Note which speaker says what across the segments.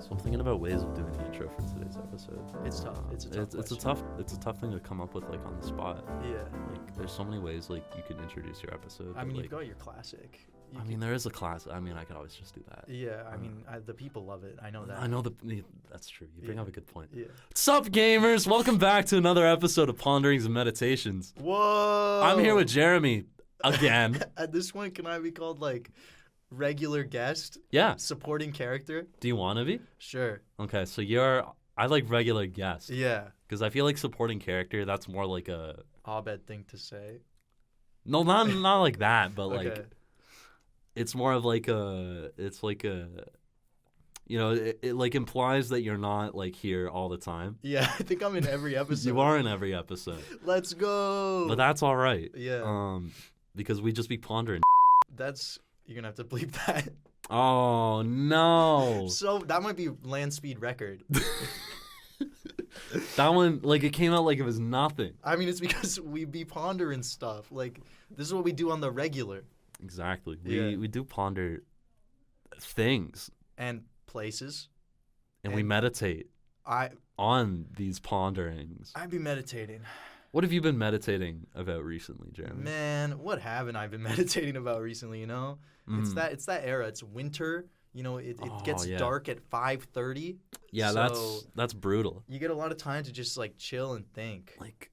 Speaker 1: So I'm thinking about ways of doing the intro for today's episode.
Speaker 2: It's tough. It's a
Speaker 1: tough thing to come up with like on the spot.
Speaker 2: Yeah.
Speaker 1: Like there's so many ways like you can introduce your episode.
Speaker 2: I mean,
Speaker 1: like,
Speaker 2: you've got your classic.
Speaker 1: There is a class. I mean, I could always just do that.
Speaker 2: Yeah, the people love it. I know that.
Speaker 1: I know that's true. You bring up a good point.
Speaker 2: Yeah.
Speaker 1: What's up, gamers? Welcome back to another episode of Ponderings and Meditations.
Speaker 2: Whoa!
Speaker 1: I'm here with Jeremy again.
Speaker 2: At this point, can I be called like regular guest?
Speaker 1: Yeah.
Speaker 2: Supporting character?
Speaker 1: Do you want to be?
Speaker 2: Sure.
Speaker 1: Okay, so I like regular guest.
Speaker 2: Yeah.
Speaker 1: Because I feel like supporting character, that's more like a...
Speaker 2: Abed thing to say.
Speaker 1: No, not like that, but
Speaker 2: Okay.
Speaker 1: like... It's more of like it like implies that you're not like here all the time.
Speaker 2: Yeah, I think I'm in every episode.
Speaker 1: You are in every episode.
Speaker 2: Let's go.
Speaker 1: But that's all right.
Speaker 2: Yeah.
Speaker 1: Because we just be pondering.
Speaker 2: You're gonna have to bleep that.
Speaker 1: Oh no.
Speaker 2: So that might be land speed record.
Speaker 1: That one, like, it came out like it was nothing.
Speaker 2: I mean, it's because we be pondering stuff. Like, this is what we do on the regular.
Speaker 1: Exactly.
Speaker 2: Yeah.
Speaker 1: We do ponder things.
Speaker 2: And places.
Speaker 1: And we meditate on these ponderings.
Speaker 2: I be meditating.
Speaker 1: What have you been meditating about recently, Jeremy?
Speaker 2: Man, what haven't I been meditating about recently, you know? It's that era. It's winter. You know, it gets dark at 5:30.
Speaker 1: Yeah,
Speaker 2: so
Speaker 1: that's brutal.
Speaker 2: You get a lot of time to just, like, chill and think.
Speaker 1: Like,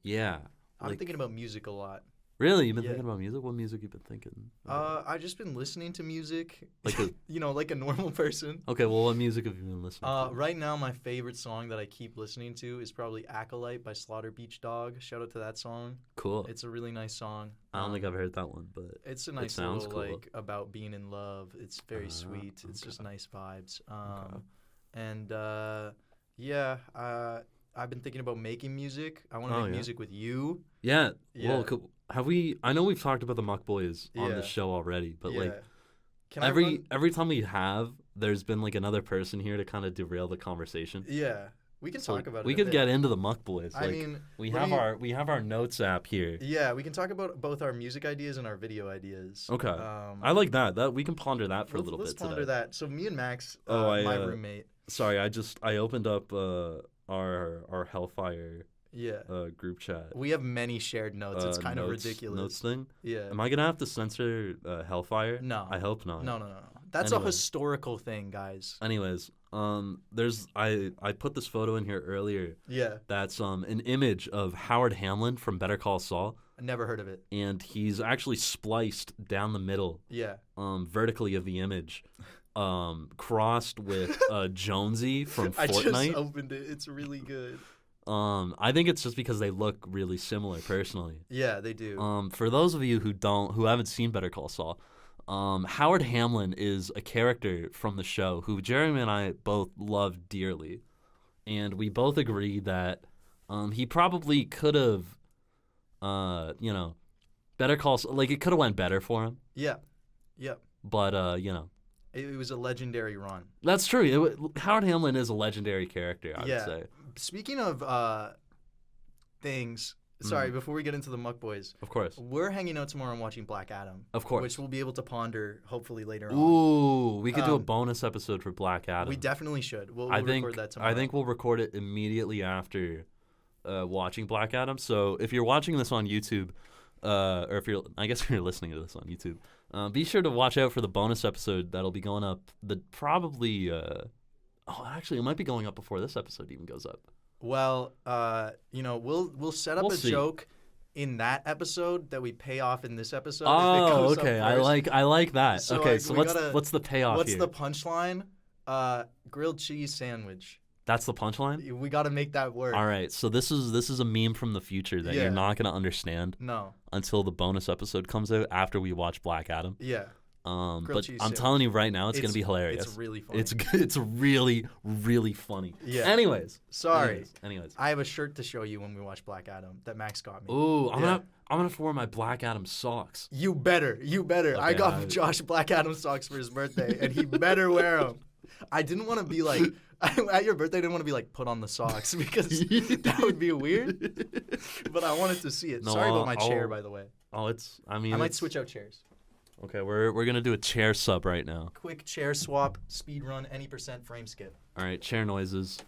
Speaker 1: yeah.
Speaker 2: I'm thinking about music a lot.
Speaker 1: Really? You've been thinking about music? What music you been thinking?
Speaker 2: I've just been listening to music,
Speaker 1: like
Speaker 2: like a normal person.
Speaker 1: Okay, well, what music have you been listening to?
Speaker 2: Right now, my favorite song that I keep listening to is probably Acolyte by Slaughter Beach Dog. Shout out to that song.
Speaker 1: Cool.
Speaker 2: It's a really nice song.
Speaker 1: I don't think I've heard that one, but
Speaker 2: it's a nice
Speaker 1: sounds
Speaker 2: little,
Speaker 1: cool.
Speaker 2: like, about being in love. It's very sweet. It's just nice vibes. And I've been thinking about making music. I want to make music with you.
Speaker 1: Yeah. Well, have we? I know we've talked about the Muck Boys on the show already, but like every time we have, there's been like another person here to kind of derail the conversation.
Speaker 2: Yeah, we can talk about it.
Speaker 1: We could get into the Muck Boys.
Speaker 2: I mean,
Speaker 1: we have our notes app here.
Speaker 2: Yeah, we can talk about both our music ideas and our video ideas.
Speaker 1: Okay, I like that. That we can ponder that for a little bit today.
Speaker 2: Let's ponder that. So me and Max, my roommate.
Speaker 1: Sorry, I opened up our Hellfire. Group chat.
Speaker 2: We have many shared notes. It's kind of ridiculous.
Speaker 1: Notes thing?
Speaker 2: Yeah.
Speaker 1: Am I going to have to censor Hellfire?
Speaker 2: No.
Speaker 1: I hope not.
Speaker 2: No. That's a historical thing, guys.
Speaker 1: Anyways, I put this photo in here earlier.
Speaker 2: Yeah.
Speaker 1: That's an image of Howard Hamlin from Better Call Saul.
Speaker 2: I never heard of it.
Speaker 1: And he's actually spliced down the middle.
Speaker 2: Yeah.
Speaker 1: Vertically of the image. Crossed with Jonesy from Fortnite.
Speaker 2: I just opened it. It's really good.
Speaker 1: I think it's just because they look really similar personally.
Speaker 2: Yeah, they do.
Speaker 1: For those of you who haven't seen Better Call Saul, Howard Hamlin is a character from the show who Jeremy and I both love dearly. And we both agree that he probably could have Better Call Saul, like, it could have went better for him.
Speaker 2: Yeah. Yep.
Speaker 1: But
Speaker 2: it was a legendary run.
Speaker 1: That's true. Howard Hamlin is a legendary character, I would say.
Speaker 2: Speaking of things, sorry, before we get into the Muck Boys.
Speaker 1: Of course.
Speaker 2: We're hanging out tomorrow and watching Black Adam.
Speaker 1: Of course.
Speaker 2: Which we'll be able to ponder hopefully later on.
Speaker 1: Ooh, we could do a bonus episode for Black Adam.
Speaker 2: We definitely should. We'll record that tomorrow.
Speaker 1: I think we'll record it immediately after watching Black Adam. So if you're watching this on YouTube, or if you're listening to this on YouTube, be sure to watch out for the bonus episode that'll be going up. Actually, it might be going up before this episode even goes up.
Speaker 2: Well, we'll set up a joke in that episode that we pay off in this episode.
Speaker 1: Oh, okay. I like that.
Speaker 2: So,
Speaker 1: okay, so what's the payoff
Speaker 2: what's
Speaker 1: here?
Speaker 2: What's the punchline? Grilled cheese sandwich.
Speaker 1: That's the punchline?
Speaker 2: We got to make that work.
Speaker 1: All right. So this is a meme from the future that you're not going to understand until the bonus episode comes out after we watch Black Adam.
Speaker 2: Yeah.
Speaker 1: But I'm telling you right now, it's going to be hilarious.
Speaker 2: It's really funny.
Speaker 1: It's really, really funny.
Speaker 2: Yeah. Anyways.
Speaker 1: Anyways.
Speaker 2: I have a shirt to show you when we watch Black Adam that Max got me.
Speaker 1: Ooh, I'm gonna have to wear my Black Adam socks.
Speaker 2: You better. Okay, I got Josh Black Adam socks for his birthday, and he better wear them. I didn't want to be like, at your birthday, I didn't want to be like, put on the socks because that would be weird. But I wanted to see it. No, Sorry about my chair, by the way.
Speaker 1: I
Speaker 2: might switch out chairs.
Speaker 1: Okay, we're gonna do a chair sub right now.
Speaker 2: Quick chair swap, speed run, any percent frame skip.
Speaker 1: All right, chair noises.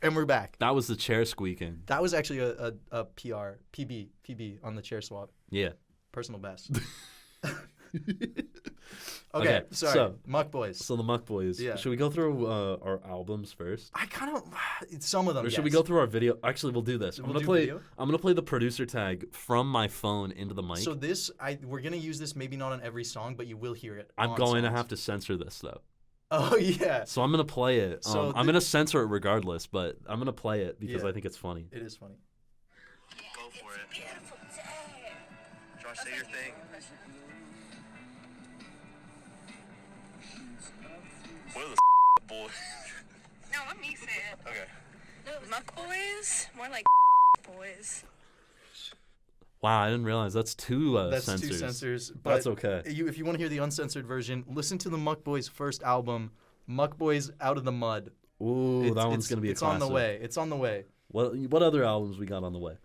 Speaker 2: And we're back.
Speaker 1: That was the chair squeaking.
Speaker 2: That was actually a PB on the chair swap.
Speaker 1: Yeah.
Speaker 2: Personal best. Okay, sorry.
Speaker 1: So,
Speaker 2: Muck Boys.
Speaker 1: So the Muck Boys.
Speaker 2: Yeah.
Speaker 1: Should we go through our albums first?
Speaker 2: I kind of some of them.
Speaker 1: Or should we go through our video? Actually, we'll do this.
Speaker 2: We'll
Speaker 1: I'm gonna
Speaker 2: do
Speaker 1: play.
Speaker 2: video?
Speaker 1: I'm gonna play the producer tag from my phone into the mic.
Speaker 2: So we're gonna use this maybe not on every song, but you will hear it.
Speaker 1: I'm
Speaker 2: on
Speaker 1: going to
Speaker 2: songs.
Speaker 1: have to censor this though.
Speaker 2: Oh yeah.
Speaker 1: So I'm gonna play it.
Speaker 2: So
Speaker 1: I'm gonna censor it regardless, but I'm gonna play it because I think it's funny.
Speaker 2: It is funny.
Speaker 3: Go for it. Josh, say your thing. What are the boys?
Speaker 4: No, let me say it.
Speaker 3: Okay.
Speaker 4: Muck Boys? More like boys.
Speaker 1: Wow, I didn't realize that's two
Speaker 2: That's
Speaker 1: censors.
Speaker 2: two censors. But
Speaker 1: That's okay.
Speaker 2: if you want to hear the uncensored version, listen to the Muck Boys' first album, Muck Boys Out of the Mud.
Speaker 1: Ooh, that one's gonna be a
Speaker 2: It's
Speaker 1: classic.
Speaker 2: on the way. It's on the way.
Speaker 1: What other albums we got on the way?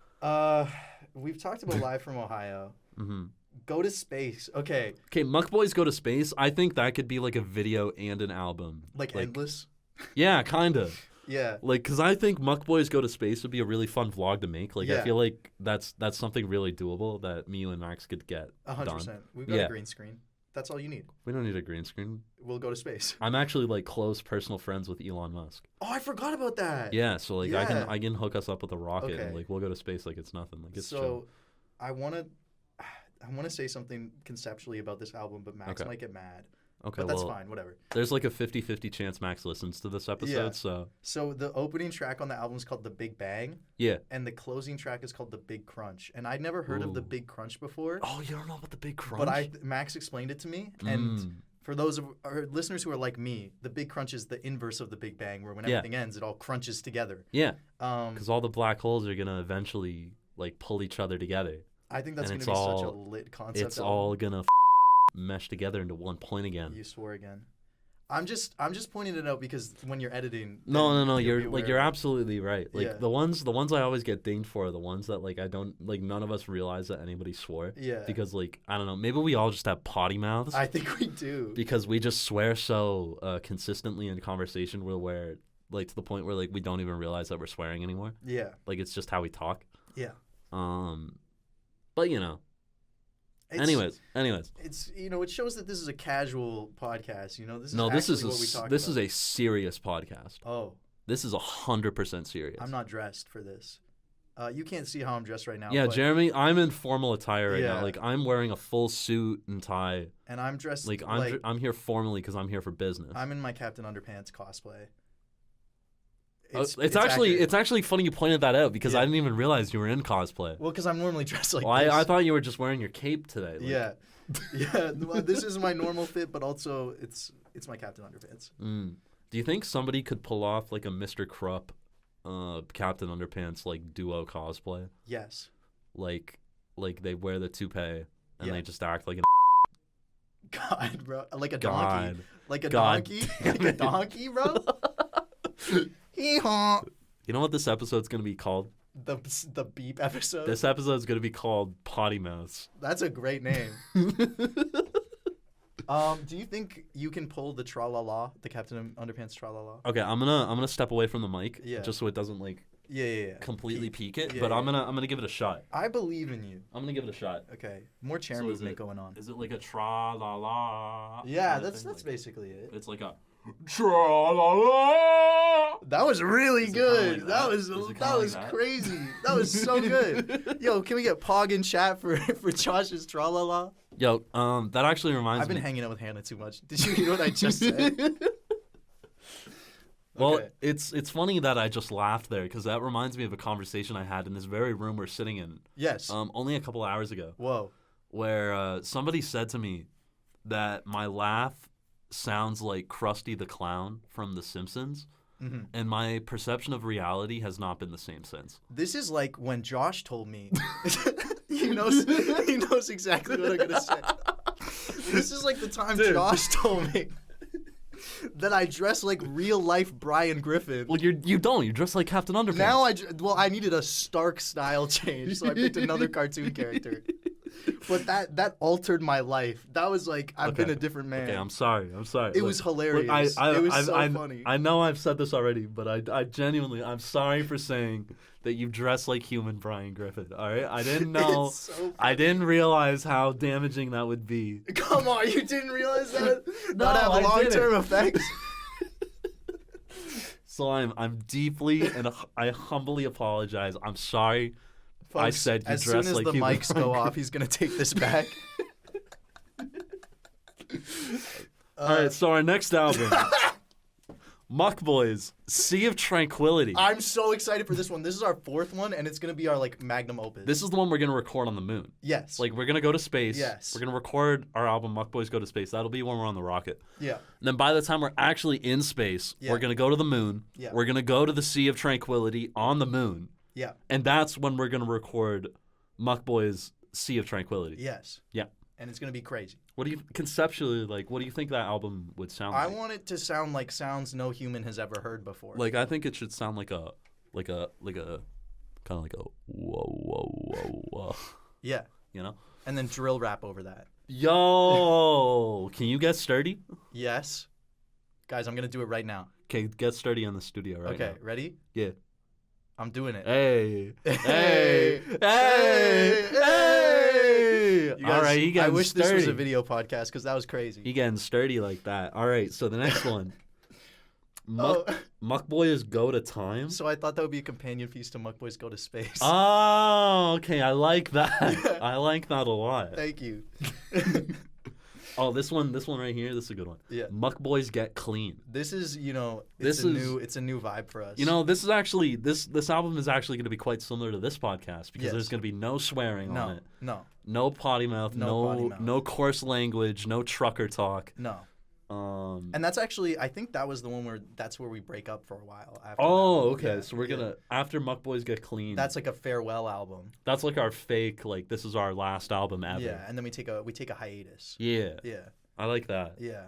Speaker 2: We've talked about Live from Ohio.
Speaker 1: Mm-hmm.
Speaker 2: Go to Space. Okay.
Speaker 1: Okay, Muck Boys Go to Space. I think that could be like a video and an album.
Speaker 2: Like Endless.
Speaker 1: Yeah, kind of.
Speaker 2: Yeah.
Speaker 1: Like, cause I think Muck Boys Go to Space would be a really fun vlog to make. Like, I
Speaker 2: Yeah.
Speaker 1: feel like that's something really doable that me and Max could get
Speaker 2: 100%.
Speaker 1: done.
Speaker 2: We've got
Speaker 1: Yeah.
Speaker 2: a green screen. That's all you need.
Speaker 1: We don't need a green screen.
Speaker 2: We'll go to space.
Speaker 1: I'm actually like close personal friends with Elon Musk.
Speaker 2: Oh, I forgot about that.
Speaker 1: Yeah, so like
Speaker 2: Yeah.
Speaker 1: I can hook us up with a rocket and
Speaker 2: Okay.
Speaker 1: like we'll go to space like it's nothing. Like it's
Speaker 2: So,
Speaker 1: chill.
Speaker 2: I wanna say something conceptually about this album, but Max
Speaker 1: Okay.
Speaker 2: might get mad.
Speaker 1: Okay,
Speaker 2: But that's
Speaker 1: well,
Speaker 2: fine. Whatever.
Speaker 1: there's like a 50-50 chance Max listens to this episode,
Speaker 2: Yeah.
Speaker 1: so
Speaker 2: So the opening track on the album is called "The Big Bang,"
Speaker 1: yeah.
Speaker 2: and the closing track is called "The Big Crunch." And I'd never heard of the
Speaker 1: Ooh.
Speaker 2: Big Crunch before.
Speaker 1: Oh, you don't know about the big crunch?
Speaker 2: But Max explained it to me, and for those of our listeners who are like me, the Big Crunch is the inverse of the Big Bang, where when
Speaker 1: Yeah.
Speaker 2: everything ends, it all crunches together.
Speaker 1: Yeah,
Speaker 2: Um,
Speaker 1: because all the black holes are gonna eventually like pull each other together.
Speaker 2: I think that's
Speaker 1: and
Speaker 2: going to be
Speaker 1: it's
Speaker 2: such a
Speaker 1: all-
Speaker 2: lit concept.
Speaker 1: It's
Speaker 2: album.
Speaker 1: all gonna mesh together into one point again.
Speaker 2: You swore again. I'm just pointing it out because when you're editing.
Speaker 1: No,
Speaker 2: then you'll be
Speaker 1: you're
Speaker 2: aware
Speaker 1: you're
Speaker 2: of it.
Speaker 1: absolutely right. Like
Speaker 2: Yeah.
Speaker 1: the ones I always get dinged for are the ones that like I don't like none of us realize that anybody swore.
Speaker 2: Yeah.
Speaker 1: Because like I don't know, maybe we all just have potty mouths
Speaker 2: I think we do.
Speaker 1: because we just swear so consistently in conversation where like to the point where like we don't even realize that we're swearing anymore.
Speaker 2: Yeah.
Speaker 1: Like it's just how we talk.
Speaker 2: Yeah.
Speaker 1: But you know.
Speaker 2: It's,
Speaker 1: Anyways.
Speaker 2: It's it shows that this is a casual podcast. This is
Speaker 1: No, this
Speaker 2: actually
Speaker 1: is
Speaker 2: what we talk
Speaker 1: this
Speaker 2: about.
Speaker 1: is a serious podcast.
Speaker 2: Oh,
Speaker 1: This is 100% serious.
Speaker 2: I'm not dressed for this. You can't see how I'm dressed right now.
Speaker 1: Yeah,
Speaker 2: but,
Speaker 1: Jeremy, I'm in formal attire right
Speaker 2: Yeah.
Speaker 1: now. Like I'm wearing a full suit and tie.
Speaker 2: and I'm dressed
Speaker 1: Like
Speaker 2: like
Speaker 1: I'm here formally because I'm here for business.
Speaker 2: I'm in my Captain Underpants cosplay.
Speaker 1: It's actually funny you pointed that out because
Speaker 2: Yeah.
Speaker 1: I didn't even realize you were in cosplay.
Speaker 2: well, because I'm normally dressed like
Speaker 1: Well,
Speaker 2: this.
Speaker 1: I thought you were just wearing your cape today. Like,
Speaker 2: Yeah, yeah. Well, this is my normal fit, but also it's my Captain Underpants.
Speaker 1: Do you think somebody could pull off like a Mr. Krupp, Captain Underpants like duo cosplay?
Speaker 2: Yes.
Speaker 1: Like they wear the toupee and
Speaker 2: Yeah.
Speaker 1: they just act like an
Speaker 2: God, bro, like a
Speaker 1: God.
Speaker 2: donkey, like a
Speaker 1: God
Speaker 2: donkey,
Speaker 1: damn
Speaker 2: like a
Speaker 1: it.
Speaker 2: donkey, bro. Hee-haw.
Speaker 1: You know what this episode's gonna be called?
Speaker 2: The beep episode.
Speaker 1: This episode's gonna be called Potty Mouths.
Speaker 2: That's a great name. Do you think you can pull the tra-la-la, the Captain Underpants tra-la-la?
Speaker 1: Okay, I'm gonna step away from the mic,
Speaker 2: Yeah.
Speaker 1: just so it doesn't like
Speaker 2: Yeah.
Speaker 1: completely peak it.
Speaker 2: Yeah,
Speaker 1: but I'm
Speaker 2: yeah.
Speaker 1: gonna give it a shot.
Speaker 2: I believe in you.
Speaker 1: I'm gonna give it a shot.
Speaker 2: Okay, more chair
Speaker 1: So is
Speaker 2: movement
Speaker 1: it-
Speaker 2: going on.
Speaker 1: Is it like a tra la la?
Speaker 2: Yeah, that's basically it.
Speaker 1: It's like a tra la la.
Speaker 2: That was really
Speaker 1: Is it kinda
Speaker 2: good.
Speaker 1: like
Speaker 2: that
Speaker 1: that?
Speaker 2: was
Speaker 1: Is it kinda
Speaker 2: that
Speaker 1: like
Speaker 2: was
Speaker 1: that?
Speaker 2: crazy. That was so good. Yo, can we get Pog in chat for Josh's tra-la-la?
Speaker 1: Yo, that actually reminds
Speaker 2: I've been
Speaker 1: me.
Speaker 2: hanging out with Hannah too much. Did you hear what I just said?
Speaker 1: Well,
Speaker 2: Okay.
Speaker 1: it's funny that I just laughed there because that reminds me of a conversation I had in this very room we're sitting in.
Speaker 2: Yes.
Speaker 1: Only a couple hours ago,
Speaker 2: Whoa.
Speaker 1: where somebody said to me that my laugh sounds like Krusty the Clown from The Simpsons, and my perception of reality has not been the same since.
Speaker 2: This is like when Josh told me. he knows exactly what I'm gonna say. This is like the time
Speaker 1: Dude.
Speaker 2: Josh told me that I dress like real life Brian Griffin.
Speaker 1: Well, you don't. You dress like Captain Underpants.
Speaker 2: Now I needed a stark style change, so I picked another cartoon character. But that altered my life. That was like I've been a different man.
Speaker 1: Okay, I'm sorry.
Speaker 2: It was hilarious. It was so funny.
Speaker 1: I know I've said this already, but I genuinely, I'm sorry for saying that you dress like human Brian Griffin. All right, I didn't know. I didn't realize how damaging that would be.
Speaker 2: Come on, you didn't realize that?
Speaker 1: No,
Speaker 2: Not have
Speaker 1: I
Speaker 2: long-term
Speaker 1: didn't.
Speaker 2: effects.
Speaker 1: So I'm deeply and I humbly apologize. I'm sorry.
Speaker 2: Folks,
Speaker 1: I said you
Speaker 2: as
Speaker 1: dress
Speaker 2: soon as
Speaker 1: like
Speaker 2: the
Speaker 1: human
Speaker 2: mics
Speaker 1: Brian
Speaker 2: go
Speaker 1: Griffin.
Speaker 2: off, he's gonna take this back.
Speaker 1: All right, so our next album, Muck Boys, Sea of Tranquility.
Speaker 2: I'm so excited for this one. This is our 4th one, and it's gonna be our like magnum opus.
Speaker 1: This is the one we're gonna record on the moon.
Speaker 2: yes.
Speaker 1: Like we're gonna go to space.
Speaker 2: Yes.
Speaker 1: We're gonna record our album Muck Boys Go to Space. That'll be when we're on the rocket.
Speaker 2: yeah.
Speaker 1: And then by the time we're actually in space,
Speaker 2: Yeah.
Speaker 1: we're gonna go to the moon.
Speaker 2: Yeah.
Speaker 1: We're gonna go to the Sea of Tranquility on the moon.
Speaker 2: Yeah.
Speaker 1: And that's when we're gonna record Muck Boys Sea of Tranquility.
Speaker 2: Yes.
Speaker 1: Yeah.
Speaker 2: And it's gonna be crazy.
Speaker 1: What do you conceptually like? What do you think that album would sound
Speaker 2: I
Speaker 1: like?
Speaker 2: want it to sound like sounds no human has ever heard before.
Speaker 1: Like I think it should sound like a kind of like a whoa.
Speaker 2: yeah.
Speaker 1: You know?
Speaker 2: And then drill rap over that.
Speaker 1: Yo, can you get sturdy?
Speaker 2: Yes. Guys, I'm gonna do it right now.
Speaker 1: Okay, get sturdy in the studio right
Speaker 2: okay,
Speaker 1: now.
Speaker 2: ready?
Speaker 1: Yeah.
Speaker 2: I'm doing it.
Speaker 1: Hey.
Speaker 2: Hey.
Speaker 1: Hey.
Speaker 2: Hey.
Speaker 1: Hey.
Speaker 2: You guys,
Speaker 1: All right, he
Speaker 2: I
Speaker 1: getting
Speaker 2: wish
Speaker 1: sturdy.
Speaker 2: this was a video podcast because that was crazy.
Speaker 1: He getting sturdy like that. All right, so the next one. Muck Boys Go to Time.
Speaker 2: So I thought that would be a companion piece to Muck Boys Go to Space.
Speaker 1: Oh, okay. I like that. I like that a lot.
Speaker 2: Thank you.
Speaker 1: Oh, this one right here. This is a good one.
Speaker 2: Yeah.
Speaker 1: Muck Boys Get Clean.
Speaker 2: This is,
Speaker 1: This
Speaker 2: it's a new vibe for us.
Speaker 1: This is actually this album is actually going to be quite similar to this podcast because
Speaker 2: Yes.
Speaker 1: there's going to be no swearing on it,
Speaker 2: no,
Speaker 1: potty mouth,
Speaker 2: No potty mouth.
Speaker 1: no coarse language, no trucker talk.
Speaker 2: no.
Speaker 1: Um.
Speaker 2: And that's actually, I think that was the one that's where we break up for a while. After
Speaker 1: Oh,
Speaker 2: that.
Speaker 1: okay.
Speaker 2: Yeah,
Speaker 1: So we're gonna after Muck Boys Get Clean.
Speaker 2: That's like a farewell album.
Speaker 1: That's like our fake. Like this is our last album ever.
Speaker 2: Yeah, and then we take a hiatus.
Speaker 1: Yeah.
Speaker 2: Yeah,
Speaker 1: I like that.
Speaker 2: yeah.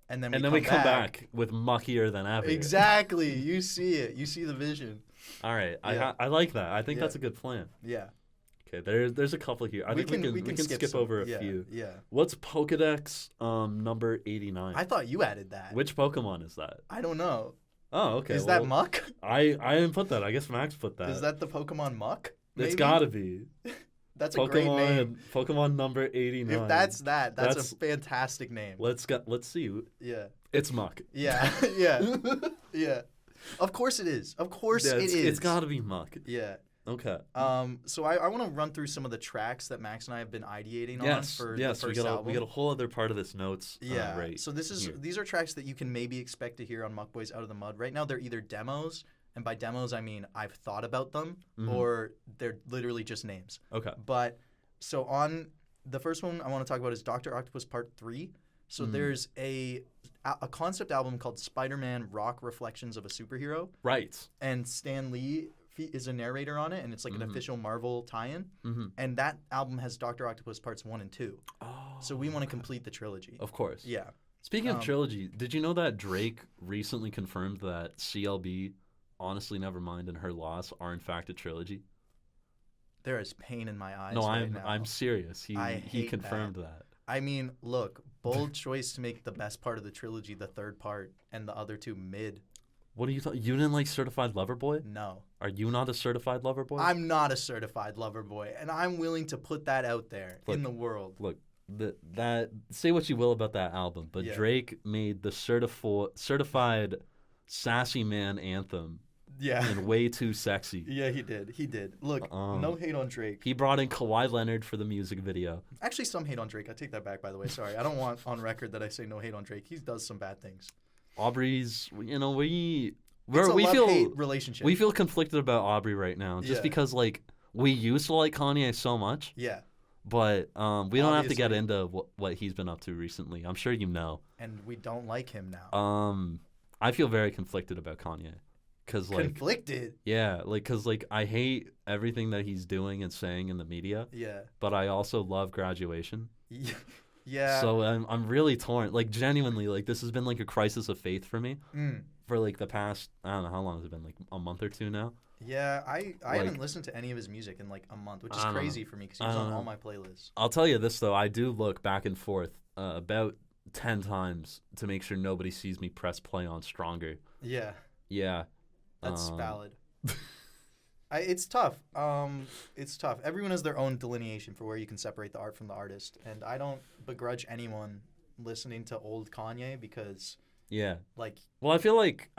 Speaker 2: And then
Speaker 1: We come back with muckier than ever.
Speaker 2: Exactly. You see it. You see the vision.
Speaker 1: All right.
Speaker 2: Yeah.
Speaker 1: I like that. I think
Speaker 2: Yeah.
Speaker 1: that's a good plan.
Speaker 2: Yeah.
Speaker 1: Okay. There's a couple here. I think we can skip
Speaker 2: some.
Speaker 1: over a
Speaker 2: Yeah,
Speaker 1: few.
Speaker 2: Yeah.
Speaker 1: What's Pokedex number 89?
Speaker 2: I thought you added that.
Speaker 1: Which Pokemon is that?
Speaker 2: I don't know.
Speaker 1: Oh, okay.
Speaker 2: Is that Muck?
Speaker 1: I didn't put that. I guess Max put that.
Speaker 2: Is that the Pokemon Muck?
Speaker 1: It's
Speaker 2: Maybe?
Speaker 1: gotta be.
Speaker 2: That's a great name.
Speaker 1: Pokemon number 89.
Speaker 2: If that's a fantastic name.
Speaker 1: Let's see.
Speaker 2: Yeah.
Speaker 1: It's Muck.
Speaker 2: Yeah. Yeah. Yeah. Of course it is. Of course
Speaker 1: Yeah,
Speaker 2: it is.
Speaker 1: It's gotta be Muck.
Speaker 2: Yeah.
Speaker 1: Okay.
Speaker 2: So I want to run through some of the tracks that Max and I have been ideating on for the first album.
Speaker 1: We got a whole other part of this notes.
Speaker 2: Yeah.
Speaker 1: Right.
Speaker 2: So these are tracks that you can maybe expect to hear on Muck Boys Out of the Mud. Right now they're either demos, and by demos I mean I've thought about them, or they're literally just names.
Speaker 1: Okay.
Speaker 2: But so on the first one I want to talk about is Dr. Octopus Part 3. So there's a concept album called Spider-Man Rock Reflections of a Superhero.
Speaker 1: Right.
Speaker 2: And Stan Lee is a narrator on it, and it's like an official Marvel tie-in. And that album has Dr. Octopus Parts 1 and 2.
Speaker 1: Oh.
Speaker 2: So we want to complete the trilogy.
Speaker 1: Of course.
Speaker 2: Yeah.
Speaker 1: Speaking of trilogy, did you know that Drake recently confirmed that CLB, Honestly Nevermind, and Her Loss are in fact a trilogy?
Speaker 2: There is pain in my eyes
Speaker 1: No,
Speaker 2: right now.
Speaker 1: I'm serious. He
Speaker 2: hate
Speaker 1: confirmed that.
Speaker 2: I mean, look, bold choice to make the best part of the trilogy the third part, and the other two mid.
Speaker 1: What are you talking? You didn't like Certified Lover Boy?
Speaker 2: No.
Speaker 1: Are you not a certified lover boy?
Speaker 2: I'm not a certified lover boy, and I'm willing to put that out there in the world.
Speaker 1: Look, that say what you will about that album, but
Speaker 2: Yeah.
Speaker 1: Drake made the certified sassy man anthem
Speaker 2: Yeah.
Speaker 1: and way too sexy.
Speaker 2: Yeah, he did. He did. Look, no hate on Drake.
Speaker 1: He brought in Kawhi Leonard for the music video.
Speaker 2: Actually, some hate on Drake. I take that back, by the way. Sorry. I don't want on record that I say no hate on Drake. He does some bad things.
Speaker 1: Aubrey's,
Speaker 2: It's a
Speaker 1: we
Speaker 2: love-hate relationship.
Speaker 1: We feel conflicted about Aubrey right now, just
Speaker 2: Yeah.
Speaker 1: because like we used to like Kanye so much,
Speaker 2: Yeah.
Speaker 1: but we don't have to get
Speaker 2: Obviously.
Speaker 1: into what he's been up to recently. I'm sure you know.
Speaker 2: And we don't like him now.
Speaker 1: I feel very conflicted about Kanye, cause like
Speaker 2: Conflicted.
Speaker 1: yeah, like cause like I hate everything that he's doing and saying in the media,
Speaker 2: Yeah.
Speaker 1: but I also love Graduation.
Speaker 2: Yeah.
Speaker 1: So I'm really torn. Like genuinely, like this has been like a crisis of faith for me. For like the past, I don't know how long has it been, like a month or two now.
Speaker 2: Yeah, I
Speaker 1: Like-
Speaker 2: haven't listened to any of his music in like a month, which is crazy for me because he was on all my playlists.
Speaker 1: I'll tell you this though, I do look back and forth about 10 times to make sure nobody sees me press play on Stronger.
Speaker 2: Yeah,
Speaker 1: Yeah.
Speaker 2: that's valid. It's tough. It's tough. Everyone has their own delineation for where you can separate the art from the artist, and I don't begrudge anyone listening to old Kanye because,
Speaker 1: Yeah.
Speaker 2: like,
Speaker 1: Well, I feel like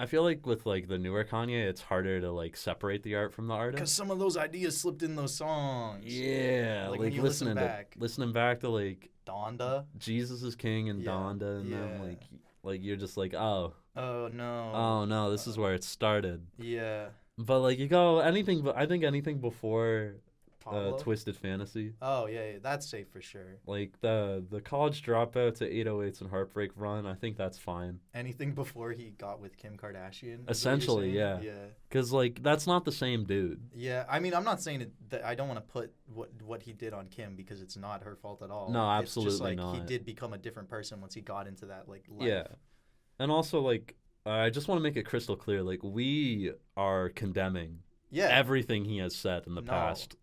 Speaker 1: with like the newer Kanye, it's harder to like separate the art from the
Speaker 2: because
Speaker 1: artist.
Speaker 2: some of those ideas slipped in those songs.
Speaker 1: Yeah,
Speaker 2: Like,
Speaker 1: like,
Speaker 2: when you listen
Speaker 1: listening back to like
Speaker 2: Donda.
Speaker 1: Jesus is King and
Speaker 2: Yeah,
Speaker 1: Donda, and then
Speaker 2: yeah.
Speaker 1: like you're just like, oh
Speaker 2: Oh no.
Speaker 1: no, this is where it started.
Speaker 2: Yeah.
Speaker 1: But like you go anything, but I think anything before
Speaker 2: Pablo?
Speaker 1: Twisted Fantasy,
Speaker 2: Oh yeah, that's safe for sure.
Speaker 1: like the College Dropout to 808s and Heartbreak Run, I think that's fine.
Speaker 2: Anything before he got with Kim Kardashian. is what you're
Speaker 1: Essentially,
Speaker 2: saying?
Speaker 1: yeah.
Speaker 2: Yeah.
Speaker 1: Cause like that's not the same dude.
Speaker 2: Yeah, I mean, I'm not saying that I don't want to put what he did on Kim because it's not her fault at all.
Speaker 1: No,
Speaker 2: It's just
Speaker 1: absolutely
Speaker 2: like he
Speaker 1: not.
Speaker 2: did become a different person once he got into that like life.
Speaker 1: Yeah, and also like I just want to make it crystal clear, like we are condemning
Speaker 2: Yeah.
Speaker 1: everything he has said in the
Speaker 2: No.
Speaker 1: past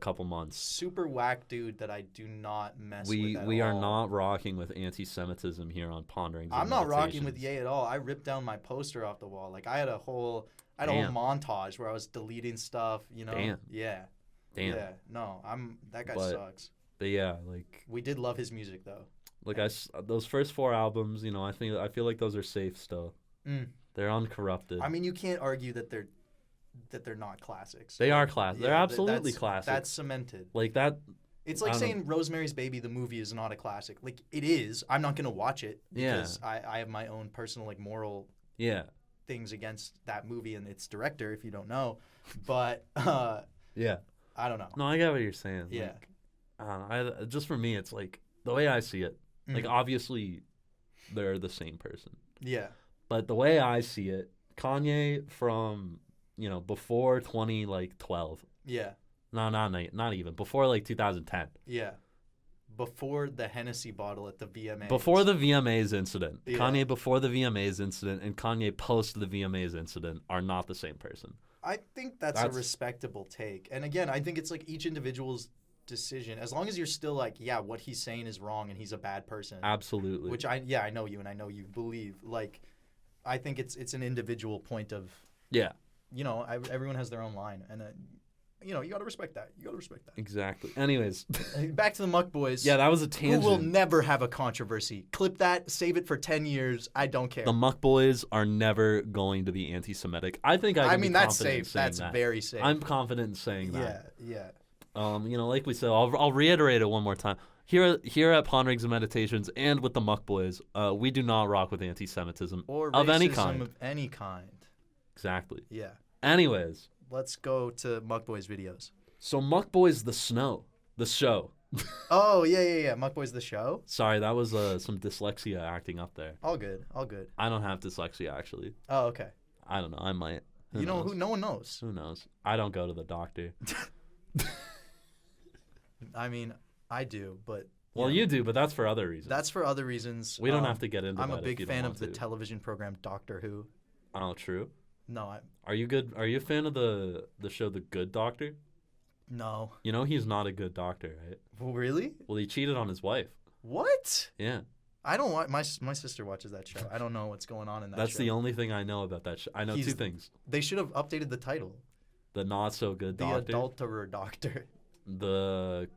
Speaker 1: couple months.
Speaker 2: Super whack dude that I do not mess
Speaker 1: We
Speaker 2: with at
Speaker 1: we are
Speaker 2: all.
Speaker 1: not rocking with anti-Semitism here on Ponderings.
Speaker 2: I'm
Speaker 1: and
Speaker 2: not rocking with
Speaker 1: Meditations.
Speaker 2: Ye at all. I ripped down my poster off the wall. Like I had a whole
Speaker 1: Damn.
Speaker 2: montage where I was deleting stuff. You know.
Speaker 1: Damn.
Speaker 2: Yeah.
Speaker 1: Damn.
Speaker 2: Yeah. No, that guy
Speaker 1: But-
Speaker 2: sucks.
Speaker 1: But yeah, like
Speaker 2: We did love his music though.
Speaker 1: those first 4 albums, you know, I feel like those are safe still.
Speaker 2: Mm.
Speaker 1: They're uncorrupted.
Speaker 2: I mean, you can't argue that they're not classics.
Speaker 1: they are classic. They're
Speaker 2: Yeah,
Speaker 1: absolutely
Speaker 2: that's-
Speaker 1: classic.
Speaker 2: That's cemented.
Speaker 1: like that.
Speaker 2: It's
Speaker 1: I
Speaker 2: like
Speaker 1: don't
Speaker 2: saying Rosemary's Baby, the movie, is not a classic. Like it is. I'm not gonna watch it
Speaker 1: Yeah.
Speaker 2: because I have my own personal like moral
Speaker 1: Yeah.
Speaker 2: things against that movie and its director. If you don't know, but
Speaker 1: Yeah.
Speaker 2: I don't know.
Speaker 1: No, I get what you're saying.
Speaker 2: Yeah.
Speaker 1: Like, I don't know. Just for me, it's like the way I see it. Like
Speaker 2: Mhm.
Speaker 1: obviously, they're the same person.
Speaker 2: Yeah.
Speaker 1: But the way I see it, Kanye from before 2012.
Speaker 2: Yeah.
Speaker 1: No, not even before like 2010.
Speaker 2: Yeah. Before the Hennessy bottle at the VMAs.
Speaker 1: Before the VMAs incident,
Speaker 2: Yeah.
Speaker 1: Kanye before the VMAs incident and Kanye post the VMAs incident are not the same person.
Speaker 2: I think that's a
Speaker 1: That's-
Speaker 2: respectable take. And again, I think it's like each individual's decision. As long as you're still like, yeah, what he's saying is wrong and he's a bad person.
Speaker 1: Absolutely.
Speaker 2: Which I know you and I know you believe. Like, I think it's an individual point of,
Speaker 1: yeah,
Speaker 2: everyone has their own line, and you got to respect that. You got to respect that.
Speaker 1: exactly. Anyways,
Speaker 2: Back to the Muck Boys.
Speaker 1: yeah, that was a
Speaker 2: Who
Speaker 1: tangent.
Speaker 2: will never have a controversy. Clip that, save it for 10 years. I don't care.
Speaker 1: The Muck Boys are never going to be anti-Semitic. I think I can be
Speaker 2: that's
Speaker 1: confident in
Speaker 2: safe.
Speaker 1: saying
Speaker 2: That's
Speaker 1: that.
Speaker 2: very safe.
Speaker 1: I'm confident in saying that.
Speaker 2: Yeah.
Speaker 1: Like we said, I'll reiterate it one more time. Here at Ponderings and Meditations and with the Muck Boys, we do not rock with anti-Semitism
Speaker 2: Or
Speaker 1: of any
Speaker 2: racism
Speaker 1: kind.
Speaker 2: of any kind.
Speaker 1: Exactly.
Speaker 2: Yeah.
Speaker 1: Anyways,
Speaker 2: Let's go to Muck Boys videos.
Speaker 1: so Muck Boys the show.
Speaker 2: Oh, yeah. Muck Boys the show.
Speaker 1: Sorry, that was some dyslexia acting up there.
Speaker 2: All good.
Speaker 1: I don't have dyslexia actually.
Speaker 2: Oh, okay.
Speaker 1: I don't know. I might. Who
Speaker 2: You know
Speaker 1: knows?
Speaker 2: who? No one knows.
Speaker 1: Who knows? I don't go to the doctor.
Speaker 2: I mean, I do, but
Speaker 1: Well, you do, but that's for other reasons.
Speaker 2: that's for other reasons.
Speaker 1: We don't have to get into
Speaker 2: I'm
Speaker 1: that
Speaker 2: a
Speaker 1: if
Speaker 2: big
Speaker 1: you don't
Speaker 2: fan
Speaker 1: want
Speaker 2: of the
Speaker 1: to.
Speaker 2: television program Doctor Who.
Speaker 1: Oh, true.
Speaker 2: No,
Speaker 1: Are you good? Are you a fan of the show The Good Doctor?
Speaker 2: no.
Speaker 1: You know he's not a good doctor, right?
Speaker 2: Well, really?
Speaker 1: Well, he cheated on his wife.
Speaker 2: What?
Speaker 1: Yeah.
Speaker 2: I don't want my sister watches that show. I don't know what's going on in that
Speaker 1: That's
Speaker 2: show.
Speaker 1: the only thing I know about that show. I know
Speaker 2: He's-
Speaker 1: two things.
Speaker 2: They should have updated the title.
Speaker 1: The not so good
Speaker 2: The
Speaker 1: doctor.
Speaker 2: Adulterer Doctor.
Speaker 1: The,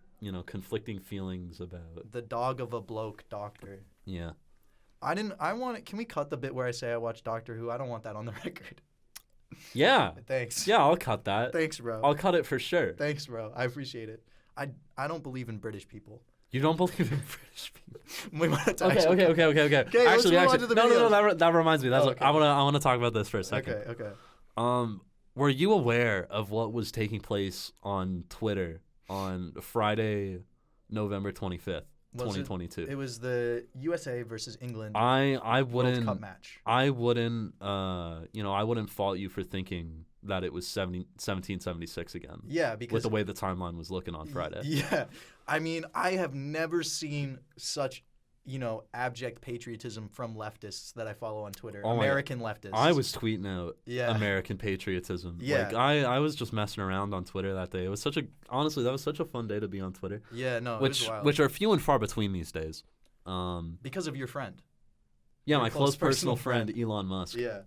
Speaker 1: conflicting feelings about.
Speaker 2: The dog of a bloke doctor.
Speaker 1: Yeah.
Speaker 2: I want it. Can we cut the bit where I say I watch Doctor Who? I don't want that on the record.
Speaker 1: Yeah.
Speaker 2: Thanks.
Speaker 1: Yeah, I'll cut that.
Speaker 2: Thanks, bro.
Speaker 1: I'll cut it for sure.
Speaker 2: Thanks, bro. I appreciate it. I don't believe in British people.
Speaker 1: You don't believe in British people.
Speaker 2: We might have to
Speaker 1: Okay.
Speaker 2: actually-
Speaker 1: Okay.
Speaker 2: Okay, let's move on to the
Speaker 1: no.
Speaker 2: videos.
Speaker 1: That reminds me. That's
Speaker 2: Oh, okay.
Speaker 1: I want to talk about this for a second.
Speaker 2: Okay.
Speaker 1: Were you aware of what was taking place on Twitter on Friday, November 25th,
Speaker 2: Was it-
Speaker 1: 2022?
Speaker 2: It was the USA versus England
Speaker 1: I
Speaker 2: World
Speaker 1: wouldn't
Speaker 2: Cup match.
Speaker 1: I wouldn't I wouldn't fault you for thinking that it was 1776 again.
Speaker 2: Yeah, because
Speaker 1: With the way the timeline was looking on Friday.
Speaker 2: Yeah. I mean, I have never seen such abject patriotism from leftists that I follow on Twitter.
Speaker 1: Oh my
Speaker 2: American leftists.
Speaker 1: I was tweeting out
Speaker 2: Yeah.
Speaker 1: American patriotism.
Speaker 2: Yeah.
Speaker 1: Like I was just messing around on Twitter that day. It was honestly, that was such a fun day to be on Twitter.
Speaker 2: Yeah, no, it
Speaker 1: Which
Speaker 2: was wild.
Speaker 1: which are few and far between these days.
Speaker 2: Because of your friend.
Speaker 1: Yeah,
Speaker 2: Your
Speaker 1: my
Speaker 2: close
Speaker 1: close personal
Speaker 2: personal
Speaker 1: friend Elon Musk.
Speaker 2: Yeah.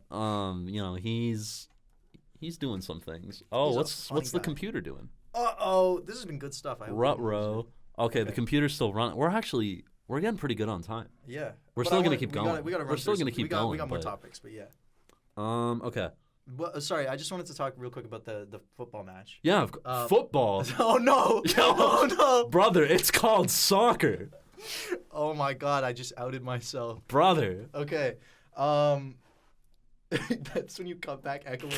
Speaker 1: He's doing some things. Oh,
Speaker 2: He's a
Speaker 1: what's
Speaker 2: funny
Speaker 1: the
Speaker 2: guy.
Speaker 1: computer doing?
Speaker 2: Uh-oh, this has been good stuff. I hope you enjoy
Speaker 1: Ruh-roh.
Speaker 2: it.
Speaker 1: Okay, the
Speaker 2: Okay.
Speaker 1: computer's still running. We're getting pretty good on time.
Speaker 2: Yeah.
Speaker 1: We're
Speaker 2: But
Speaker 1: still
Speaker 2: I
Speaker 1: gonna
Speaker 2: wanna-
Speaker 1: keep
Speaker 2: we gotta-
Speaker 1: going.
Speaker 2: we gotta
Speaker 1: We're
Speaker 2: run
Speaker 1: still
Speaker 2: through
Speaker 1: gonna
Speaker 2: some-
Speaker 1: keep
Speaker 2: we
Speaker 1: going,
Speaker 2: got more
Speaker 1: but-
Speaker 2: topics, but yeah.
Speaker 1: Okay.
Speaker 2: Well, sorry, I just wanted to talk real quick about the football match.
Speaker 1: Yeah, football.
Speaker 2: Oh no! Oh no!
Speaker 1: Brother, it's called soccer.
Speaker 2: Oh my god, I just outed myself.
Speaker 1: Brother.
Speaker 2: Okay. That's when you come back echoing.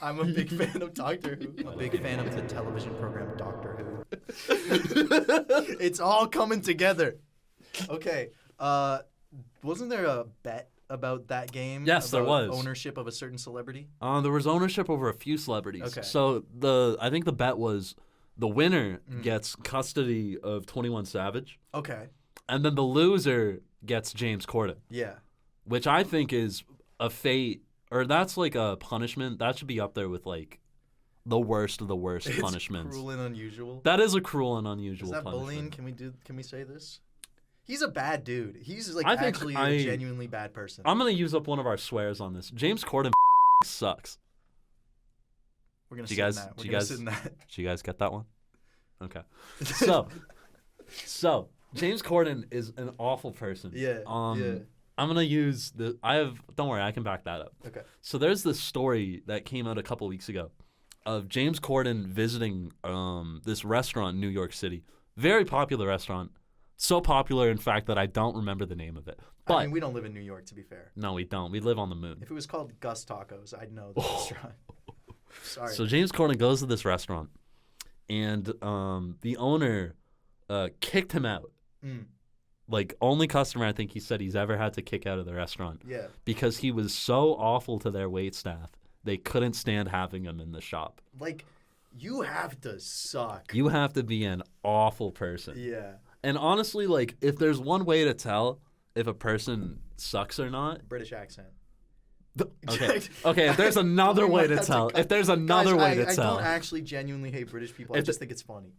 Speaker 2: I'm a big fan of Doctor Who. I'm a big fan of the television program Doctor Who. It's all coming together. Okay. Wasn't there a bet about that game?
Speaker 1: Yes, there
Speaker 2: about
Speaker 1: was.
Speaker 2: Ownership of a certain celebrity?
Speaker 1: There was ownership over a few celebrities.
Speaker 2: Okay.
Speaker 1: So I think the bet was the winner gets custody of 21 Savage,
Speaker 2: Okay.
Speaker 1: and then the loser gets James Corden,
Speaker 2: Yeah.
Speaker 1: which I think is a fate, or that's like a punishment. That should be up there with like the worst of the worst
Speaker 2: It's
Speaker 1: punishments.
Speaker 2: cruel and unusual.
Speaker 1: That is a cruel and unusual
Speaker 2: Is that
Speaker 1: punishment.
Speaker 2: bullying? Can we say this? He's a bad dude. He's like
Speaker 1: I think
Speaker 2: actually a genuinely bad person.
Speaker 1: I'm gonna use up one of our swears on this. James Corden sucks.
Speaker 2: We're gonna
Speaker 1: Do
Speaker 2: sit
Speaker 1: you
Speaker 2: in
Speaker 1: guys-
Speaker 2: that.
Speaker 1: do
Speaker 2: We're
Speaker 1: you
Speaker 2: gonna
Speaker 1: guys-
Speaker 2: sit in that.
Speaker 1: Did you guys get that one? Okay. So James Corden is an awful person.
Speaker 2: Yeah. Yeah.
Speaker 1: I'm gonna use don't worry, I can back that up.
Speaker 2: Okay.
Speaker 1: So there's this story that came out a couple weeks ago of James Corden visiting this restaurant in New York City. Very popular restaurant. So popular, in fact, that I don't remember the name of it. But
Speaker 2: I mean, we don't live in New York, to be fair.
Speaker 1: no, we don't. We live on the moon.
Speaker 2: If it was called Gus Tacos, I'd know the restaurant. Sorry.
Speaker 1: So James Corden goes to this restaurant, and the owner kicked him out.
Speaker 2: Mm.
Speaker 1: Like, only customer I think he said he's ever had to kick out of the restaurant.
Speaker 2: Yeah.
Speaker 1: Because he was so awful to their wait staff, they couldn't stand having him in the shop.
Speaker 2: Like, you have to suck.
Speaker 1: You have to be an awful person.
Speaker 2: Yeah.
Speaker 1: And honestly, like, if there's one way to tell if a person sucks or not,
Speaker 2: British accent.
Speaker 1: okay, if there's another
Speaker 2: We
Speaker 1: way
Speaker 2: might
Speaker 1: to
Speaker 2: have to
Speaker 1: tell,
Speaker 2: cut-
Speaker 1: if there's another
Speaker 2: Guys,
Speaker 1: way to
Speaker 2: I
Speaker 1: tell.
Speaker 2: don't actually genuinely hate British people. I
Speaker 1: If
Speaker 2: just
Speaker 1: the-
Speaker 2: think it's funny.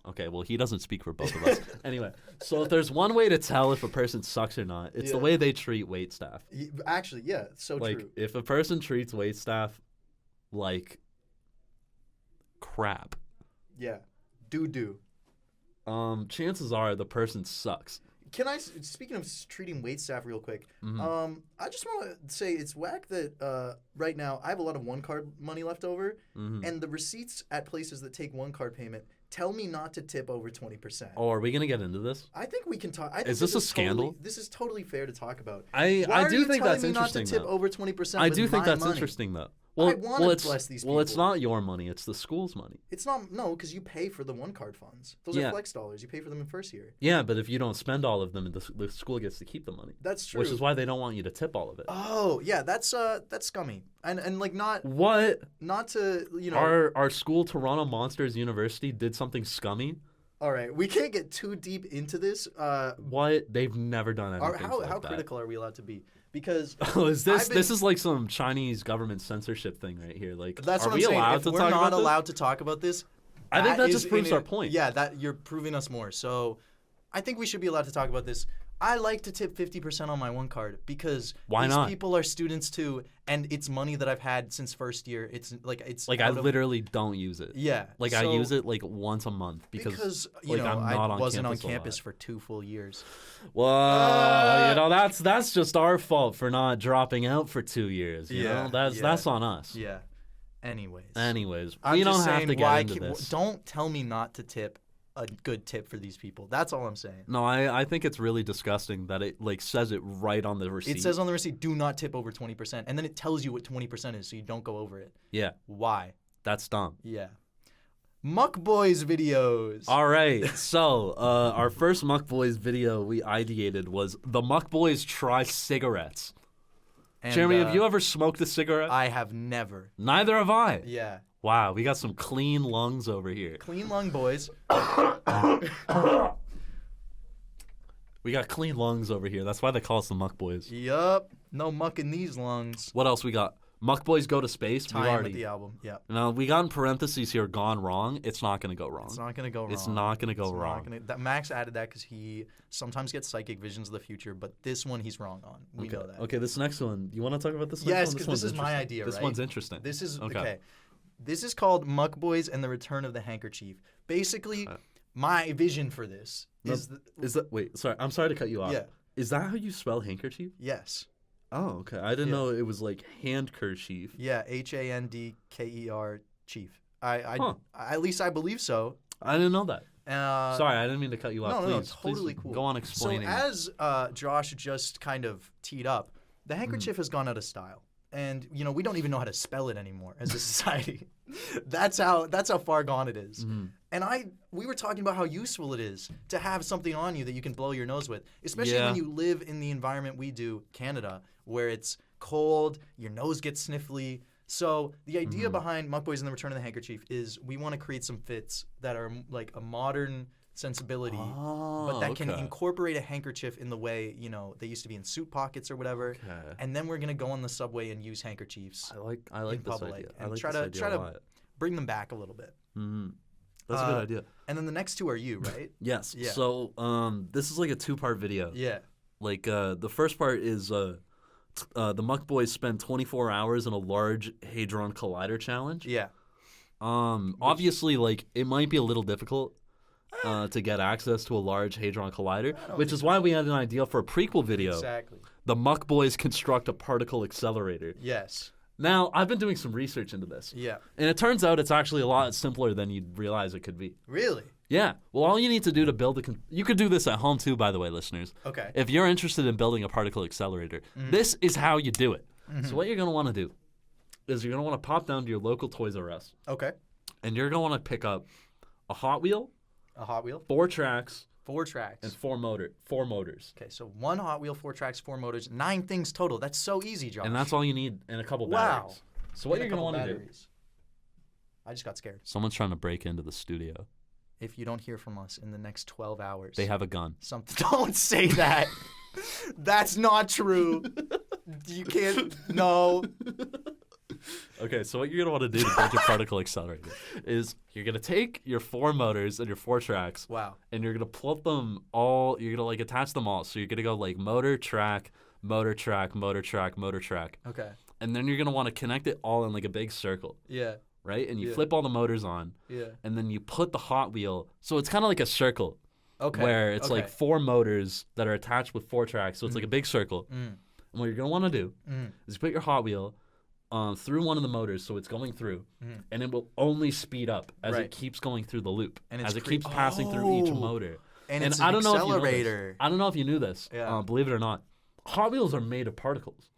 Speaker 1: Okay, well, he doesn't speak for both of us. Anyway, so if there's one way to tell if a person sucks or not, it's the
Speaker 2: Yeah.
Speaker 1: way they treat wait staff.
Speaker 2: Actually, yeah, so
Speaker 1: Like,
Speaker 2: true.
Speaker 1: if a person treats wait staff like crap,
Speaker 2: Yeah. Do.
Speaker 1: chances are the person sucks.
Speaker 2: Can I, speaking of treating wait staff real quick,
Speaker 1: Mm-hmm.
Speaker 2: I just want to say it's whack that right now I have a lot of one card money left over,
Speaker 1: Mm-hmm.
Speaker 2: and the receipts at places that take one card payment tell me not to tip over 20%.
Speaker 1: Oh, are we gonna get into this?
Speaker 2: I think we can talk. I think
Speaker 1: Is this a
Speaker 2: totally-
Speaker 1: scandal?
Speaker 2: This is totally fair to talk about.
Speaker 1: I
Speaker 2: Why
Speaker 1: do
Speaker 2: are you
Speaker 1: think
Speaker 2: telling
Speaker 1: that's
Speaker 2: me
Speaker 1: interesting.
Speaker 2: Not to tip
Speaker 1: though.
Speaker 2: over 20%.
Speaker 1: I
Speaker 2: with
Speaker 1: do think
Speaker 2: my
Speaker 1: that's
Speaker 2: money?
Speaker 1: interesting though.
Speaker 2: I wanna bless these
Speaker 1: Well, it's
Speaker 2: people.
Speaker 1: not your money; it's the school's money.
Speaker 2: It's not because you pay for the one card funds. Those
Speaker 1: Yeah.
Speaker 2: are flex dollars. You pay for them in first year.
Speaker 1: Yeah, but if you don't spend all of them, the school gets to keep the money.
Speaker 2: That's true.
Speaker 1: Which is why they don't want you to tip all of it.
Speaker 2: Oh yeah, that's scummy. And like not
Speaker 1: What?
Speaker 2: to
Speaker 1: Our school, Toronto Monsters University, did something scummy?
Speaker 2: All right, we can't get too deep into this.
Speaker 1: What? They've never done anything
Speaker 2: How
Speaker 1: like that.
Speaker 2: critical are we allowed to be? Because
Speaker 1: Oh, is
Speaker 2: I've been-
Speaker 1: this is like some Chinese government censorship thing right here? Like,
Speaker 2: that's
Speaker 1: are
Speaker 2: what I'm
Speaker 1: we
Speaker 2: saying.
Speaker 1: allowed
Speaker 2: If
Speaker 1: to
Speaker 2: we're
Speaker 1: talk
Speaker 2: not
Speaker 1: about this?
Speaker 2: allowed to talk about this,
Speaker 1: I think that
Speaker 2: is
Speaker 1: just proves
Speaker 2: in
Speaker 1: our
Speaker 2: it-
Speaker 1: point.
Speaker 2: Yeah, that you're proving us more. So I think we should be allowed to talk about this. I like to tip 50% on my one card because
Speaker 1: Why
Speaker 2: these
Speaker 1: not?
Speaker 2: people are students too, and it's money that I've had since first year. It's
Speaker 1: Like, I
Speaker 2: out of-
Speaker 1: literally don't use it.
Speaker 2: yeah.
Speaker 1: Like, I
Speaker 2: so-
Speaker 1: use it like once a month because
Speaker 2: you
Speaker 1: like,
Speaker 2: know
Speaker 1: I'm not
Speaker 2: I
Speaker 1: on
Speaker 2: wasn't on
Speaker 1: campus a
Speaker 2: campus
Speaker 1: lot.
Speaker 2: for 2 full years.
Speaker 1: Well, you know, that's just our fault for not dropping out for 2 years. You know, that's on us.
Speaker 2: Yeah. Anyways,
Speaker 1: We
Speaker 2: I'm
Speaker 1: don't
Speaker 2: just
Speaker 1: have
Speaker 2: saying,
Speaker 1: to get
Speaker 2: why
Speaker 1: into
Speaker 2: can't-
Speaker 1: this.
Speaker 2: Don't tell me not to tip a good tip for these people. That's all I'm saying.
Speaker 1: No, I think it's really disgusting that it like says it right on the receipt.
Speaker 2: It says on the receipt, do not tip over 20%, and then it tells you what 20% is, so you don't go over it.
Speaker 1: yeah,
Speaker 2: Why?
Speaker 1: that's dumb.
Speaker 2: Yeah. Muck Boys videos.
Speaker 1: All right, so our first Muck Boys video we ideated was the Muck Boys try cigarettes.
Speaker 2: And,
Speaker 1: Jeremy, have you ever smoked a cigarette?
Speaker 2: I have never.
Speaker 1: Neither have I.
Speaker 2: Yeah.
Speaker 1: Wow, we got some clean lungs over here.
Speaker 2: Clean lung boys.
Speaker 1: We got clean lungs over here. That's why they call us the Muck Boys.
Speaker 2: Yup. No muck in these lungs.
Speaker 1: What else we got? Muck Boys Go to Space.
Speaker 2: Time with the album. Yeah.
Speaker 1: Now, we got in parentheses here, gone wrong. It's not going to go wrong.
Speaker 2: It's not going to go wrong.
Speaker 1: It's not going to go
Speaker 2: It's not
Speaker 1: wrong.
Speaker 2: gonna- that Max added that because he sometimes gets psychic visions of the future, but this one he's wrong on. We know that.
Speaker 1: Okay, this next one. You want to talk about this next
Speaker 2: Yes,
Speaker 1: one?
Speaker 2: because
Speaker 1: one's
Speaker 2: this is my
Speaker 1: interesting.
Speaker 2: idea,
Speaker 1: This
Speaker 2: right?
Speaker 1: one's interesting.
Speaker 2: This is
Speaker 1: Okay.
Speaker 2: okay. This is called Muck Boys and the Return of the Handkerchief. Basically, my vision for this is
Speaker 1: Is that wait? Sorry, I'm sorry to cut you off.
Speaker 2: Yeah.
Speaker 1: Is that how you spell handkerchief?
Speaker 2: yes.
Speaker 1: Oh, okay. I didn't know it was like handkerchief.
Speaker 2: Yeah, HANDKER chief.
Speaker 1: Huh.
Speaker 2: At least I believe so.
Speaker 1: I didn't know that.
Speaker 2: Uh,
Speaker 1: Sorry, I didn't mean to cut you off.
Speaker 2: no,
Speaker 1: Please,
Speaker 2: totally
Speaker 1: please
Speaker 2: cool.
Speaker 1: Go on explaining.
Speaker 2: So as Josh just kind of teed up, the handkerchief has gone out of style, and we don't even know how to spell it anymore as a society. That's how far gone it is. And we were talking about how useful it is to have something on you that you can blow your nose with, especially
Speaker 1: Yeah.
Speaker 2: when you live in the environment we do, Canada, where it's cold, your nose gets sniffly. So the idea behind Muck Boys and the Return of the Handkerchief is we want to create some fits that are like a modern sensibility, but that can incorporate a handkerchief in the way they used to be in suit pockets or whatever.
Speaker 1: Okay.
Speaker 2: And then we're gonna go on the subway and use handkerchiefs
Speaker 1: I like
Speaker 2: in
Speaker 1: this
Speaker 2: public
Speaker 1: idea. I
Speaker 2: and
Speaker 1: like
Speaker 2: try
Speaker 1: this
Speaker 2: to
Speaker 1: idea
Speaker 2: try
Speaker 1: a
Speaker 2: to
Speaker 1: lot.
Speaker 2: bring them back a little bit.
Speaker 1: That's a good idea.
Speaker 2: And then the next two are you, right?
Speaker 1: Yes.
Speaker 2: Yeah.
Speaker 1: So this is like a 2-part video.
Speaker 2: Yeah.
Speaker 1: Like the first part is the Muck Boys spend 24 hours in a large Hadron Collider challenge.
Speaker 2: Yeah.
Speaker 1: Obviously, like it might be a little difficult to get access to a large Hadron Collider, which is why we had an idea for a prequel video.
Speaker 2: Exactly.
Speaker 1: The Muck Boys construct a particle accelerator.
Speaker 2: Yes.
Speaker 1: Now, I've been doing some research into this.
Speaker 2: Yeah.
Speaker 1: And it turns out it's actually a lot simpler than you'd realize it could be.
Speaker 2: Really?
Speaker 1: Yeah. Well, all you need to do to build you could do this at home too, by the way, listeners.
Speaker 2: Okay.
Speaker 1: If you're interested in building a particle accelerator, this is how you do it. So what you're going to want to do is you're going to want to pop down to your local Toys R Us,
Speaker 2: Okay.
Speaker 1: and you're going to want to pick up a Hot Wheel,
Speaker 2: A Hot Wheel.
Speaker 1: 4 tracks,
Speaker 2: 4 tracks.
Speaker 1: and 4 motors.
Speaker 2: Okay, so 1 Hot Wheel, 4 tracks, 4 motors, 9 things total. That's so easy, Josh.
Speaker 1: And that's all you need, and a couple
Speaker 2: Wow.
Speaker 1: batteries. So what
Speaker 2: And a
Speaker 1: you're going to
Speaker 2: couple
Speaker 1: want to do.
Speaker 2: batteries. I just got scared.
Speaker 1: Someone's trying to break into the studio.
Speaker 2: If you don't hear from us in the next 12 hours,
Speaker 1: They have a gun.
Speaker 2: Don't say that. That's not true. You can't. No.
Speaker 1: Okay, so what you're going to want to do to build your particle accelerator is you're going to take your 4 motors and your 4 tracks,
Speaker 2: Wow.
Speaker 1: and you're going to plug them all, you're going to like attach them all. So you're going to go like motor, track, motor, track, motor, track, motor, track.
Speaker 2: Okay.
Speaker 1: And then you're going to want to connect it all in like a big circle,
Speaker 2: Yeah.
Speaker 1: right? And you
Speaker 2: Yeah.
Speaker 1: flip all the motors on,
Speaker 2: Yeah.
Speaker 1: and then you put the Hot Wheel. So it's kind of like a circle
Speaker 2: Okay.
Speaker 1: where it's like
Speaker 2: okay.
Speaker 1: 4 motors that are attached with 4 tracks. So it's like a big circle. And what you're going to want to do is put your Hot Wheel through one of the motors, so it's going through, and it will only speed up as
Speaker 2: Right.
Speaker 1: it keeps going through the loop,
Speaker 2: And
Speaker 1: as
Speaker 2: it's
Speaker 1: it keeps passing through each motor.
Speaker 2: And
Speaker 1: And
Speaker 2: it's
Speaker 1: I
Speaker 2: an
Speaker 1: don't know if you know
Speaker 2: accelerator.
Speaker 1: this. I don't know if you knew this.
Speaker 2: Yeah.
Speaker 1: Believe it or not, Hot Wheels are made of particles.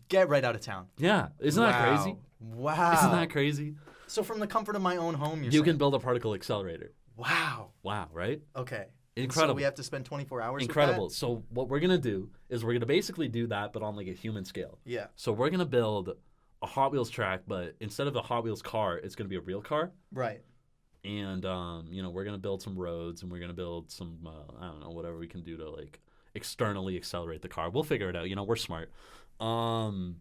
Speaker 2: Get right out of town.
Speaker 1: Yeah, isn't that crazy?
Speaker 2: Wow.
Speaker 1: Isn't that crazy?
Speaker 2: So from the comfort of my own home,
Speaker 1: You can build a particle accelerator.
Speaker 2: Wow.
Speaker 1: Wow, right?
Speaker 2: Okay. And
Speaker 1: Incredible.
Speaker 2: So we have to spend 24 hours.
Speaker 1: Incredible.
Speaker 2: With
Speaker 1: So what we're gonna do is we're gonna basically do that, but on like a human scale.
Speaker 2: that? Yeah.
Speaker 1: So we're gonna build a Hot Wheels track, but instead of a Hot Wheels car, it's gonna be a real car.
Speaker 2: Right.
Speaker 1: And we're gonna build some roads, and we're gonna build some I don't know, whatever we can do to like externally accelerate the car. We'll figure it out. We're smart. And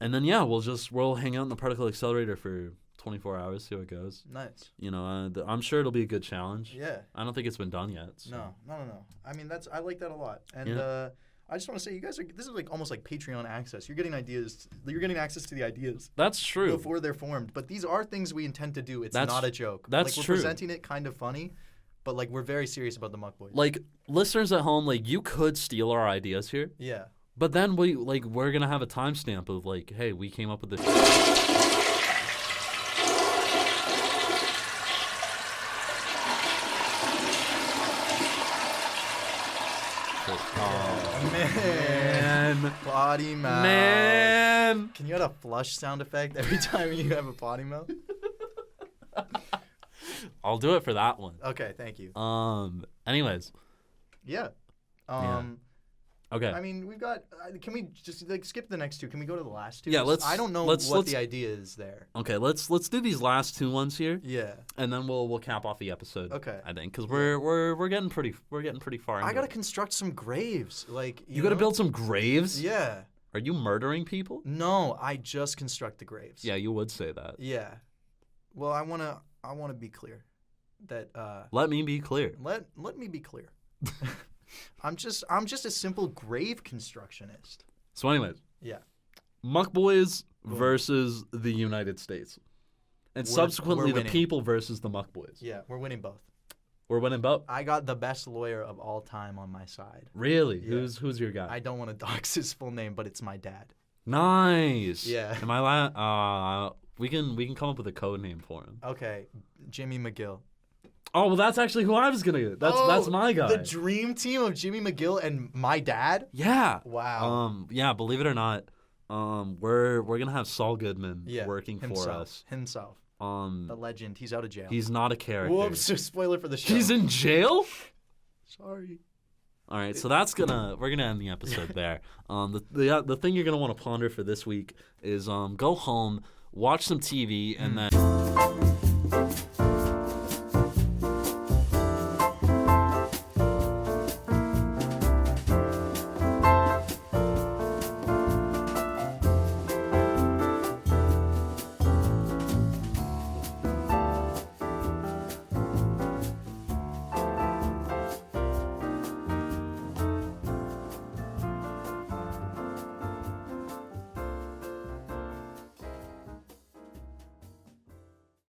Speaker 1: then we'll hang out in the particle accelerator for 24 hours, see how it goes.
Speaker 2: Nice.
Speaker 1: I'm sure it'll be a good challenge.
Speaker 2: Yeah.
Speaker 1: I don't think it's been done yet. So.
Speaker 2: No. I mean, I like that a lot. And
Speaker 1: Yeah.
Speaker 2: I just want to say, you guys this is like almost like Patreon access. You're getting ideas. You're getting access to the ideas
Speaker 1: That's true.
Speaker 2: before they're formed. But these are things we intend to do. It's
Speaker 1: That's-
Speaker 2: not a joke.
Speaker 1: that's
Speaker 2: like,
Speaker 1: true.
Speaker 2: We're presenting it kind of funny, but like we're very serious about the Muck Boys.
Speaker 1: Like listeners at home, like you could steal our ideas here,
Speaker 2: Yeah.
Speaker 1: but then we're gonna have a timestamp of like, hey, we came up with this. Man,
Speaker 2: Potty mouth.
Speaker 1: man.
Speaker 2: Can you add a flush sound effect every time you have a potty mouth?
Speaker 1: I'll do it for that one.
Speaker 2: Okay, thank you.
Speaker 1: Anyways,
Speaker 2: Yeah.
Speaker 1: Yeah. Okay.
Speaker 2: I mean, we've got. Can we just like skip the next two? Can we go to the last two?
Speaker 1: Yeah,
Speaker 2: 'Cause
Speaker 1: let's-
Speaker 2: I don't know
Speaker 1: let's-
Speaker 2: what
Speaker 1: let's-
Speaker 2: the idea is there.
Speaker 1: Okay, let's do these last 2 ones here,
Speaker 2: Yeah.
Speaker 1: and then we'll cap off the episode.
Speaker 2: Okay.
Speaker 1: I think because we're getting pretty far. Into
Speaker 2: I gotta
Speaker 1: it.
Speaker 2: construct some graves. Like
Speaker 1: You gotta
Speaker 2: know?
Speaker 1: build some graves.
Speaker 2: Yeah.
Speaker 1: Are you murdering people?
Speaker 2: No, I just construct the graves.
Speaker 1: Yeah, you would say that.
Speaker 2: Yeah. Well, I wanna be clear that
Speaker 1: Let me be clear.
Speaker 2: let me be clear. I'm just a simple grave constructionist.
Speaker 1: So, anyways,
Speaker 2: Yeah.
Speaker 1: Muck Boys
Speaker 2: Boom.
Speaker 1: versus the United States, and
Speaker 2: We're
Speaker 1: subsequently the
Speaker 2: winning.
Speaker 1: people versus the Muck Boys.
Speaker 2: Yeah, we're winning both.
Speaker 1: We're winning both.
Speaker 2: I got the best lawyer of all time on my side.
Speaker 1: Really?
Speaker 2: Yeah.
Speaker 1: Who's your guy?
Speaker 2: I don't want to dox his full name, but it's my dad.
Speaker 1: Nice.
Speaker 2: Yeah.
Speaker 1: Am I we can come up with a code name for him.
Speaker 2: Okay, Jimmy McGill.
Speaker 1: Oh, well, that's actually who I was gonna get. That's my guy.
Speaker 2: The dream team of Jimmy McGill and my dad.
Speaker 1: Yeah.
Speaker 2: Wow.
Speaker 1: Yeah. Believe it or not, we're gonna have Saul Goodman
Speaker 2: Yeah,
Speaker 1: working
Speaker 2: himself,
Speaker 1: for us.
Speaker 2: Himself, the legend. He's out of jail.
Speaker 1: He's not a character.
Speaker 2: Whoops! Spoiler for the show.
Speaker 1: He's in jail.
Speaker 2: Sorry.
Speaker 1: All right, so we're gonna end the episode there. The thing you're gonna want to ponder for this week is go home, watch some TV, and then.